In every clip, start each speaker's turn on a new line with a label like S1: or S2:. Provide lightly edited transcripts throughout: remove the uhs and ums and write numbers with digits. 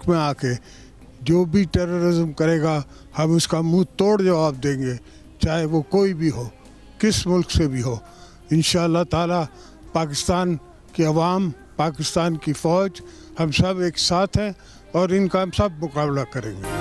S1: मुल्क में आके जो भी टेररिज्म करेगा हम उसका मुंह तोड़ जवाब देंगे, चाहे वो कोई भी हो, किस मुल्क से भी हो। इंशाअल्लाह ताला पाकिस्तान की अवाम, पाकिस्तान की फ़ौज, हम सब एक साथ हैं और इनका हम सब मुकाबला करेंगे।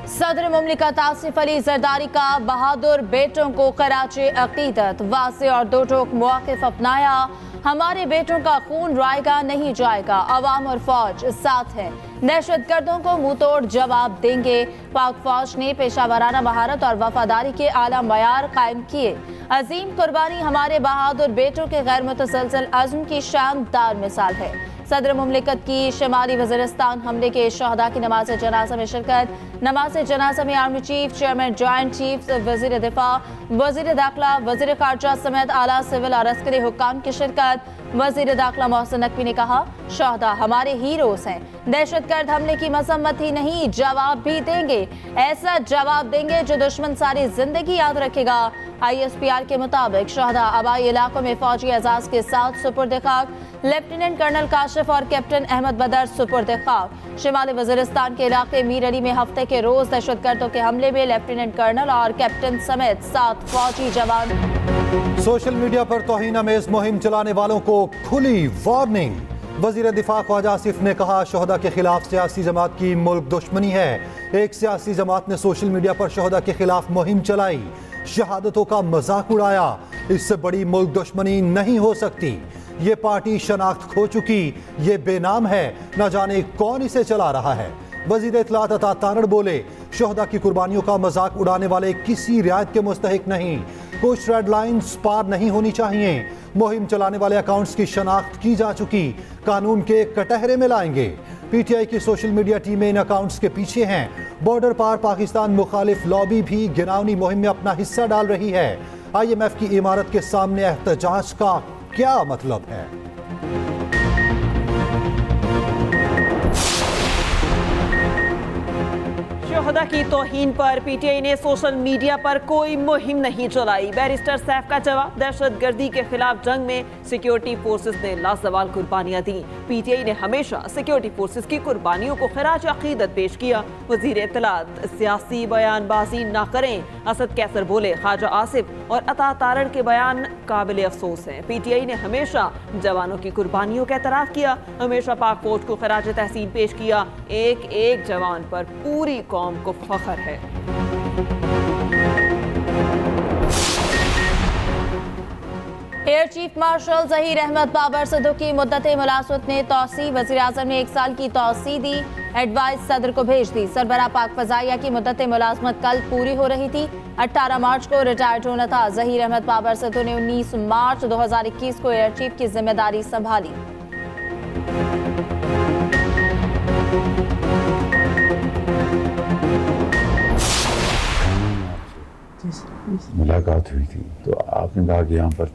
S2: सदर मुमलिकत आसिफ अली जरदारी का बहादुर बेटों को खराजे अकीदत, वाज़े और दो टोक मौक़िफ़ अपनाया। हमारे बेटों का खून रायगा नहीं जाएगा, अवाम और फौज साथ है, दहशतगर्दों को मुंह तोड़ जवाब देंगे। पाक फौज ने पेशावराना महारत और वफादारी के आला मयार कायम किए। अजीम कुर्बानी हमारे बहादुर बेटों के गैर मुतसलसल अज़्म की शानदार मिसाल है। सदर मुमलिकत की शिमाली वज़ीरिस्तान हमले के शहदा की नमाज जनाजा में शिरकत। नमाज जनाजा में army chief, chairman joint chief, वज़ीर दिफा, वज़ीर दाखिला, वज़ीर खारजा समेत आला सिविल और अस्करी हुक्काम की शिरकत। वज़ीर दाखिला मोहसिन नकवी ने कहा, शहदा हमारे हीरोज़ हैं, दहशतगर्द हमले की मजम्मत ही नहीं जवाब भी देंगे। ऐसा जवाब देंगे जो दुश्मन सारी जिंदगी याद रखेगा। ISPR के मुताबिक शहदा आबाई इलाकों में फौजी एजाज के साथ सुपुर्द खाक। लेफ्टिनेंट कर्नल काशिफ और कैप्टन अहमद बदर सुपुर्द खाक। शिमाली वज़ीरिस्तान के इलाके मीर अली में हफ्ते के रोज दहशतगर्दों के हमले में लेफ्टिनेंट कर्नल और कैप्टन समेत 7 फौजी जवान।
S3: सोशल मीडिया पर तौहीन अमेज मुहिम चलाने वालों को खुली वार्निंग। वज़ीर दिफा ख्वाजा आसिफ ने कहा, शहदा के खिलाफ सियासी जमात की मुल्क दुश्मनी है। एक सियासी जमात ने सोशल मीडिया पर शहदा के खिलाफ मुहिम चलाई, शहादतों का मजाक उड़ाया। इससे बड़ी मुल्क दुश्मनी नहीं हो सकती। ये पार्टी शनाख्त खो चुकी, ये बेनाम है, न जाने कौन इसे चला रहा है। वज़ीर इत्तलात अता तारड़ बोले, शहदा की कुर्बानियों का मजाक उड़ाने वाले किसी रियायत के मुस्तहिक नहीं। कुछ रेड लाइन्स पार नहीं होनी चाहिए। मुहिम चलाने वाले अकाउंट्स की शनाख्त की जा चुकी, कानून के कटहरे में लाएंगे। PTI की सोशल मीडिया टीमें इन अकाउंट्स के पीछे हैं। बॉर्डर पार पाकिस्तान मुखालिफ लॉबी भी गिनावनी मुहिम में अपना हिस्सा डाल रही है। IMF की इमारत के सामने एहतजाज का क्या मतलब है?
S4: शहदा की तौहीन पर PTI ने सोशल मीडिया पर कोई मुहिम नहीं चलाई। बैरिस्टर सैफ का जवाब, दहशतगर्दी के खिलाफ जंग में सिक्योरिटी फोर्सेस ने लाजवाल कुर्बानियां दी। PTI ने हमेशा सिक्योरिटी फोर्सेस की कुर्बानियों को खराज अकीदत पेश किया। वजीर इत्तलात, सियासी बयानबाजी ना करें। असद कैसर बोले, ख्वाजा आसिफ और अता तारड़ के बयान काबिल अफसोस हैं। PTI ने हमेशा जवानों की कुर्बानियों का एतराफ़ किया, हमेशा पाक फौज को खराज तहसीन पेश किया। एक एक जवान पर पूरी कौम को फख्र है।
S2: Air chief marshal Zaheer Ahmed Babar Sidhu की मुद्दत मुलाज़मत ने तौसी। वज़ीर आज़म ने 1 साल की तौसी दी, एडवाइस सदर को भेज दी। सरबराह पाक फ़ज़ाइया की मुद्दत मुलाज़मत कल पूरी हो रही थी। 18 मार्च को रिटायर्ड होना था। ज़हीर अहमद बाबर सिद्दू ने 19 मार्च 2021 को एयर चीफ की जिम्मेदारी संभाली।
S5: मुलाकात हुई थी तो आपने कहा कि यहाँ पर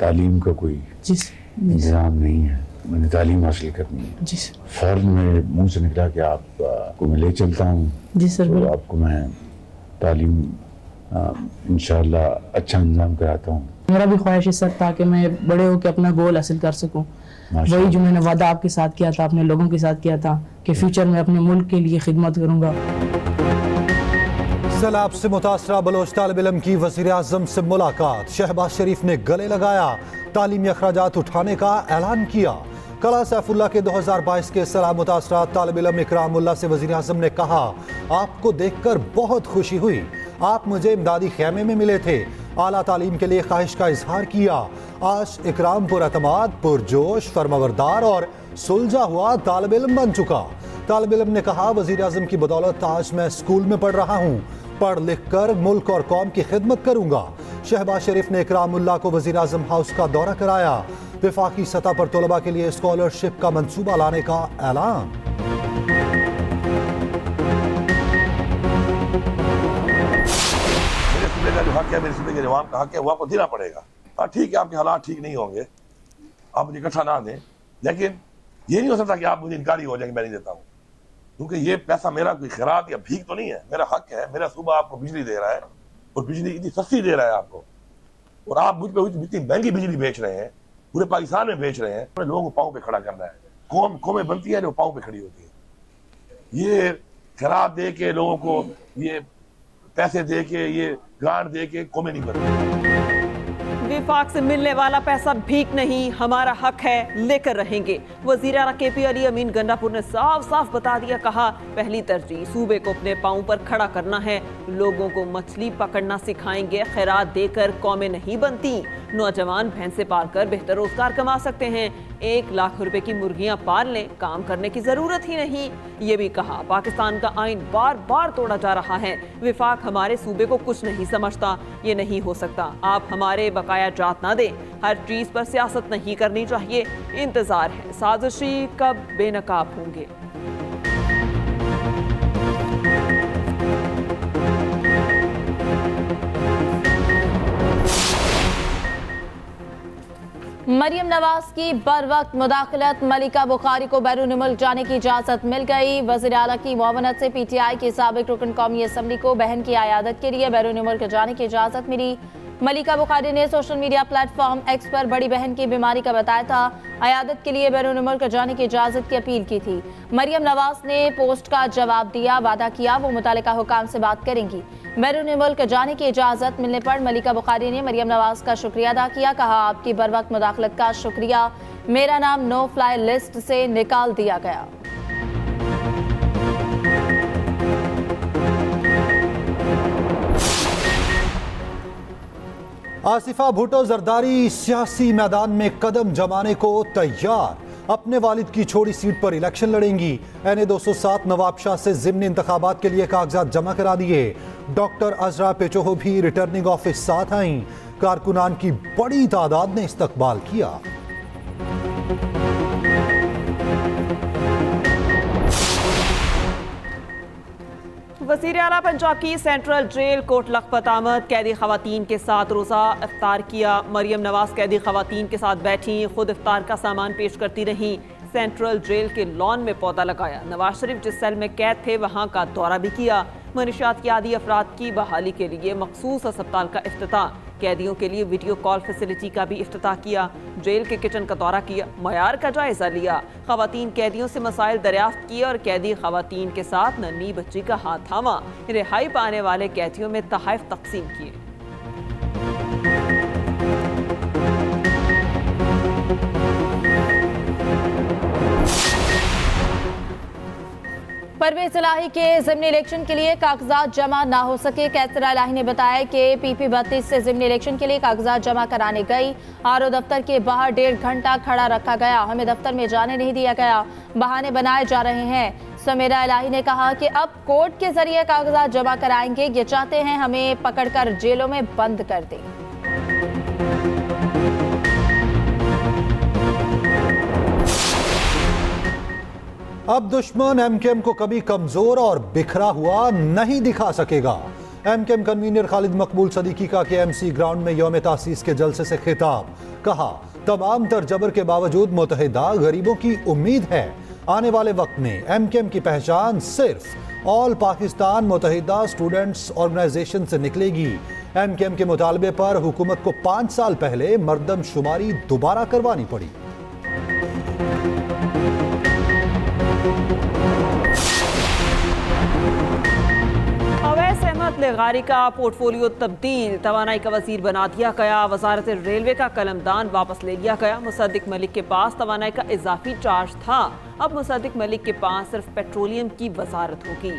S5: तालीम का कोई इंतजाम नहीं है, मैंने तालीम हासिल करनी है। जी सर। फौरन मेरे मुंह से निकला कि आपको मैं ले चलता हूँ। जी सर। तो आपको मैं तालीम इंशाअल्लाह अच्छा इंतजाम कराता हूँ।
S6: मेरा भी ख्वाहिश है सर, ताकि मैं बड़े होकर अपना गोल हासिल कर सकूँ। वही जो मैंने वादा आपके साथ किया था, अपने लोगों के साथ किया था कि फ्यूचर में अपने मुल्क के लिए खिदमत करूँगा।
S3: सैलाब से मुतासरा बलोच तालिब इल्म की वज़ीर आज़म से मुलाकात। शहबाज शरीफ ने गले लगाया, तालीमी अखराजात उठाने का ऐलान किया। कला सैफुल्लाह के 2022 के सैलाब मुतासरा तालिब इल्म इकरामुल्लाह से वज़ीर आज़म ने कहा, आपको देखकर बहुत खुशी हुई, आप मुझे इमदादी खेमे में मिले थे, आला तालीम के लिए ख्वाहिश का इजहार किया। आज इकराम पुरअतमाद, पुरजोश, फरमाबरदार और सुलझा हुआ तालिब इल्म बन चुका। तालिब इल्म ने कहा, वज़ीर आज़म की बदौलत आज मैं स्कूल में पढ़ रहा हूँ, पढ़ लिख कर मुल्क और कौम की खिदमत करूंगा। शहबाज शरीफ ने इकरामुल्लाह को वज़ीर आज़म हाउस का दौरा कराया। वफाकी सतह पर तलबा के लिए स्कॉलरशिप का मंसूबा लाने का ऐलान।
S7: मेरे सूबे का जो हक है, मेरे सूबे के जवान का हक है, वो आपको देना पड़ेगा। ठीक है, आपके हालात ठीक नहीं होंगे, आप मुझे इकट्ठा ना दें, लेकिन ये नहीं हो सकता कि आप मुझे इनकारी हो जाएंगे मैं नहीं देता हूँ, क्योंकि ये पैसा मेरा कोई खैरात या भीख तो नहीं है, मेरा हक है। मेरा सूबा आपको बिजली दे रहा है और बिजली इतनी सस्ती दे रहा है आपको, और आप मुझ पर इतनी महंगी बिजली बेच रहे हैं, पूरे पाकिस्तान में बेच रहे हैं। लोगों को पाँव पे खड़ा करना है। कौमें बनती है जो पाँव पे खड़ी होती है। ये खराब दे के लोगों को ये पैसे दे के ये ग्रांट दे के कौमें नहीं बनती।
S4: विफाक से मिलने वाला पैसा भीख नहीं, हमारा हक है, लेकर रहेंगे। वजीर आला KP अली अमीन गंडापुर ने साफ साफ बता दिया, कहा पहली तरजीह सूबे को अपने पांव पर खड़ा करना है। लोगों को मछली पकड़ना सिखाएंगे, खैरात देकर कौमें नहीं बनती। नौजवान भैंसे पालकर बेहतर रोजगार कमा सकते हैं। 1 लाख रुपए की मुर्गियां पाल लें, काम करने की जरूरत ही नहीं। ये भी कहा पाकिस्तान का आइन बार बार तोड़ा जा रहा है। विफाक हमारे सूबे को कुछ नहीं समझता, ये नहीं हो सकता। आप हमारे बकाया जात ना दें, हर चीज पर सियासत नहीं करनी चाहिए। इंतजार है साजिशी कब बेनकाब होंगे।
S2: मरियम नवाज की बर वक्त मुदाखलत, मलिका बुखारी को बैरून मुल्क जाने की इजाजत मिल गई। वज़ीर आला की मुआवनत से PTI की साबिक रुकन कौमी असम्बली को बहन की आयादत के लिए बैरून मुल्क जाने की इजाजत मिली। मलिका बुखारी ने सोशल मीडिया प्लेटफॉर्म X पर बड़ी बहन की बीमारी का बताया था। आयादत के लिए बैरून मुल्क जाने की इजाजत की अपील की थी। मरियम नवाज ने पोस्ट का जवाब दिया, वादा किया वो मुतालिका हुकाम से बात करेंगी। बैरून मुल्क जाने की इजाजत मिलने पर मलिका बुखारी ने मरियम नवाज का शुक्रिया अदा किया। कहा आपकी बर वक्त मुदाखलत का शुक्रिया, मेरा नाम नो फ्लाई लिस्ट से निकाल दिया गया।
S3: आसिफा भुट्टो जरदारी सियासी मैदान में कदम जमाने को तैयार। अपने वालिद की छोड़ी सीट पर इलेक्शन लड़ेंगी। NA 207 नवाब शाह से ज़िमनी इंतखाबात के लिए कागजात जमा करा दिए। डॉक्टर अजरा पेचोहो भी रिटर्निंग ऑफिस साथ आईं। कारकुनान की बड़ी तादाद ने इस्तकबाल किया।
S4: वज़ीर आला पंजाब की सेंट्रल जेल कोट लखपत आमद, कैदी खवातीन के साथ रोज़ा इफ्तार किया। मरियम नवाज कैदी खवातीन के साथ बैठी, खुद इफ्तार का सामान पेश करती रहीं। सेंट्रल जेल के लॉन में पौधा लगाया। नवाज शरीफ जिस सेल में कैद थे वहाँ का दौरा भी किया। मनीशात की आदि अफराद की बहाली के लिए मखसूस अस्पताल का इफ्तिताह। कैदियों के लिए वीडियो कॉल फैसिलिटी का भी इफ्तिताह किया। जेल के किचन का दौरा किया, मयार का जायजा लिया। खवातीन कैदियों से मसाइल दरियाफ्त किए और कैदी खवातीन के साथ नन्ही बच्ची का हाथ थामा। रिहाई पाने वाले कैदियों में तोहफे तकसीम किए।
S2: परवेज इलाही के ज़िमनी इलेक्शन के लिए कागजात जमा ना हो सके। कैसर इलाही ने बताया कि PP 32 से ज़िमनी इलेक्शन के लिए कागजात जमा कराने गई। RO दफ्तर के बाहर 1.5 घंटा खड़ा रखा गया, हमें दफ्तर में जाने नहीं दिया गया, बहाने बनाए जा रहे हैं। समीरा इलाही ने कहा कि अब कोर्ट के जरिए कागजात जमा कराएंगे, ये चाहते हैं हमें पकड़कर जेलों में बंद कर दें।
S3: अब दुश्मन MKM को कभी कमजोर और बिखरा हुआ नहीं दिखा सकेगा। MKM कन्वीनर खालिद मकबूल सदीकी का KMC ग्राउंड में यौम तासीस के जलसे से खिताब। कहा तमाम तर जबर के बावजूद मुत्तहिदा गरीबों की उम्मीद है। आने वाले वक्त में MKM की पहचान सिर्फ ऑल पाकिस्तान मुत्तहिदा स्टूडेंट्स ऑर्गेनाइजेशन से निकलेगी। MKM के मुतालबे पर हुकूमत को 5 साल पहले मर्दमशुमारी दोबारा करवानी पड़ी।
S4: अवैस अहमद लेगारी का पोर्टफोलियो तब्दील, तवानाई का वजीर बना दिया गया। वजारत रेलवे का कलमदान वापस ले लिया गया। मुसद्दिक मलिक के पास तवानाई का इजाफी चार्ज था, अब मुसद्दिक मलिक के पास सिर्फ पेट्रोलियम की वजारत होगी।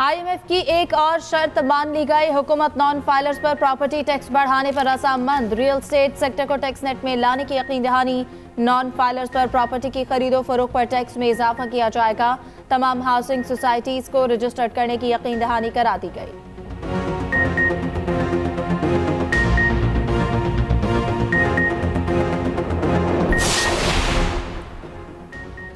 S2: IMF की एक और शर्त मान ली गई। हुकूमत नॉन फाइलर्स पर प्रॉपर्टी टैक्स बढ़ाने पर रजामंद। रियल स्टेट सेक्टर को टैक्स नेट में लाने की यकीन दहानी। नॉन फाइलर्स पर प्रॉपर्टी की खरीदो फरोख्त पर टैक्स में इजाफा किया जाएगा। तमाम हाउसिंग सोसाइटीज को रजिस्टर्ड करने की यकीन दहानी करा दी गई।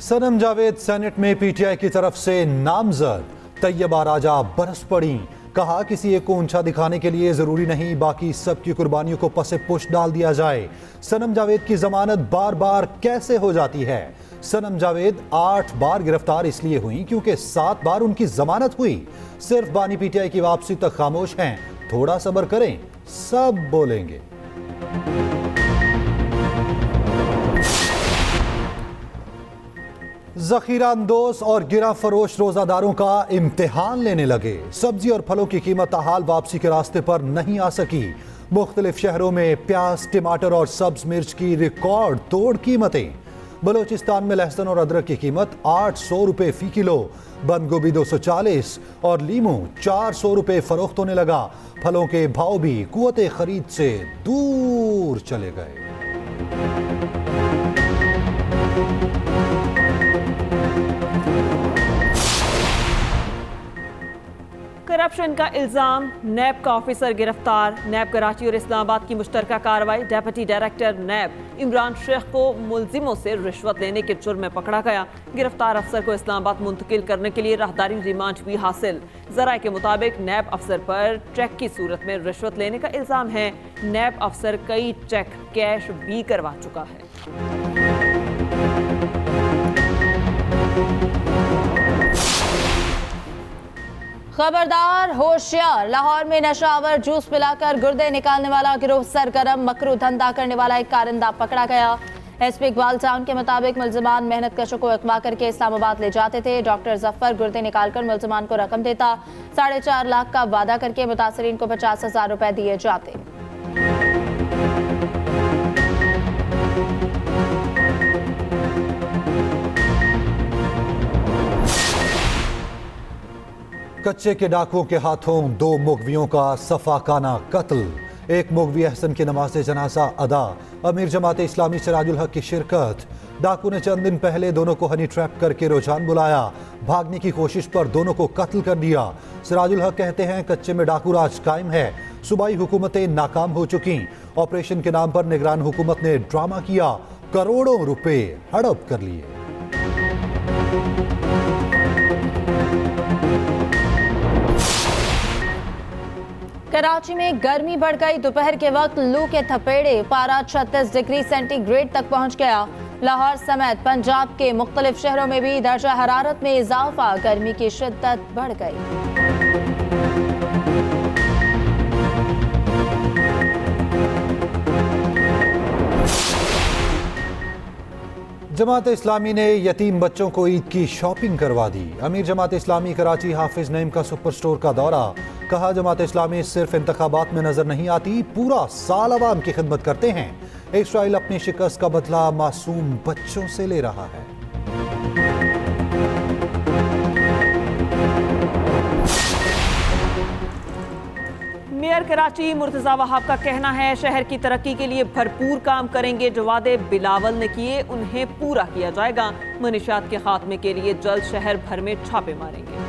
S3: सनम जावेद सेनेट में PTI की तरफ से नामजद। तैयबा राजा बरस पड़ी। कहा किसी एक को ऊंचा दिखाने के लिए जरूरी नहीं, बाकी सबकी कुर्बानियों को पसे पुश डाल दिया जाए। सनम जावेद की जमानत बार बार कैसे हो जाती है? सनम जावेद 8 बार गिरफ्तार इसलिए हुई क्योंकि 7 बार उनकी जमानत हुई। सिर्फ बानी PTI की वापसी तक खामोश हैं। थोड़ा सब्र करें, सब बोलेंगे। जखीरा अंदोज और गिरा फरोश रोजादारों का इम्तिहान लेने लगे। सब्जी और फलों की कीमत हाल वापसी के रास्ते पर नहीं आ सकी। मुख्तलिफ शहरों में प्याज, टमाटर और सब्ज मिर्च की रिकॉर्ड तोड़ कीमतें। बलोचिस्तान में लहसुन और अदरक की कीमत 800 रुपए फी किलो, बंद गोभी 240 और लीमू 400 रुपए फरोख्त होने लगा। फलों के भाव भी कुव्वते खरीद से दूर चले गए।
S4: करप्शन का इल्जाम, नैब का ऑफिसर गिरफ्तार। नैब कराची और इस्लामाबाद की मुश्तरका कार्रवाई। Deputy director NAB Imran Sheikh को मुलजिमों से रिश्वत लेने के जुर्म में पकड़ा गया। गिरफ्तार अफसर को इस्लामाबाद मुंतकिल करने के लिए राहदारी रिमांड भी हासिल। जराये के मुताबिक नैब अफसर पर चेक की सूरत में रिश्वत लेने का इल्जाम है। नैब अफसर कई चेक कैश भी करवा चुका है।
S2: खबरदार, होशियार। लाहौर में नशावर जूस पिलाकर गुर्दे निकालने वाला गिरोह सरगर्म। मकरू धंधा करने वाला एक कारिंदा पकड़ा गया। एसपी इकबाल टाउन के मुताबिक मुलजमान मेहनत कशों को अगवा करके इस्लामाबाद ले जाते थे। डॉक्टर जफर गुर्दे निकालकर मुलजमान को रकम देता। 4.5 लाख का वादा करके मुतासरीन को 50,000 रुपए दिए जाते।
S3: कच्चे के डाकुओं के हाथों 2 मुगवियों का सफाकाना कत्ल। एक मुगवी अहसन की नमाज जनाजा अदा। अमीर जमात इस्लामी सिराजुल हक की शिरकत। डाकू ने चंद दिन पहले दोनों को हनी ट्रैप करके रुझान बुलाया। भागने की कोशिश पर दोनों को कत्ल कर दिया। सिराजुल हक कहते हैं कच्चे में डाकू राज कायम है। सूबाई हुकूमतें नाकाम हो चुकी। ऑपरेशन के नाम पर निगरान हुकूमत ने ड्रामा किया। करोड़ों रुपए हड़प कर लिए।
S2: कराची में गर्मी बढ़ गई। दोपहर के वक्त लू के थपेड़े। पारा 36 डिग्री सेंटीग्रेड तक पहुंच गया। लाहौर समेत पंजाब के मुख्तलिफ शहरों में भी दर्जा हरारत में इजाफा। गर्मी की शिद्दत बढ़ गई।
S3: जमात इस्लामी ने यतीम बच्चों को ईद की शॉपिंग करवा दी। अमीर जमात इस्लामी कराची हाफिज नईम का सुपर स्टोर का दौरा। कहा जमात इस्लामी सिर्फ इंतखाबात में नजर नहीं आती, पूरा साल अवाम की खिदमत करते हैं। इसराइल अपनी शिकस्त का बदला मासूम बच्चों से ले रहा है।
S4: मेयर कराची मुर्तजा वहाब का कहना है शहर की तरक्की के लिए भरपूर काम करेंगे। जो वादे बिलावल ने किए उन्हें पूरा किया जाएगा। मनीषात के खात्मे के लिए जल्द शहर भर में छापे मारेंगे।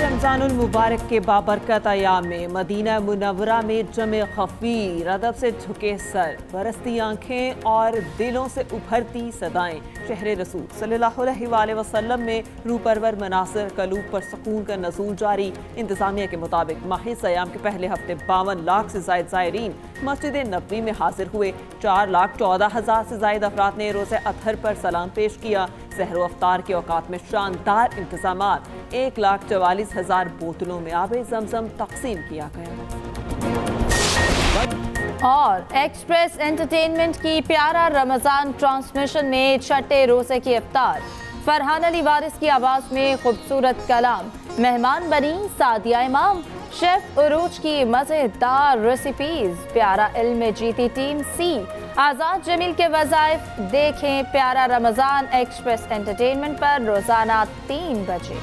S4: रमजानुल मुबारक के बाबरकत अयाम में मदीना मुनव्वरा में जमे खफीर, अदब से झुके सर, बरसती आंखें और दिलों से उभरती सदाएं। शहर रसूल सल्लल्लाहु अलैहि वसल्लम में रूपरवर मनासिर कलूब पर सुकून का नज़ूल जारी। इंतजामिया के मुताबिक माही सयाम के पहले हफ्ते 52 लाख से ज़ायद ज़ायरीन मस्जिद नबवी में हाजिर हुए। 4,14,000 से ज़ायद अफराद ने रोज़े अतहर पर सलाम पेश किया। सहरो अफ्तार के औकात में शानदार इंतजामात। 1,44,000 बोतलों में आबे ज़मज़म तकसीम किया गया।
S2: और एक्सप्रेस एंटरटेनमेंट की प्यारा रमजान ट्रांसमिशन में छठे रोजे की इफ्तार। फरहान अली वारिस की आवाज में खूबसूरत कलाम। मेहमान बनी सादिया इमाम। शेफ उरूज की मजेदार रेसिपीज। प्यारा इल्म में जीती टीम सी। आजाद जमील के वज़ाइफ। देखें प्यारा रमजान एक्सप्रेस एंटरटेनमेंट पर रोजाना 3 बजे।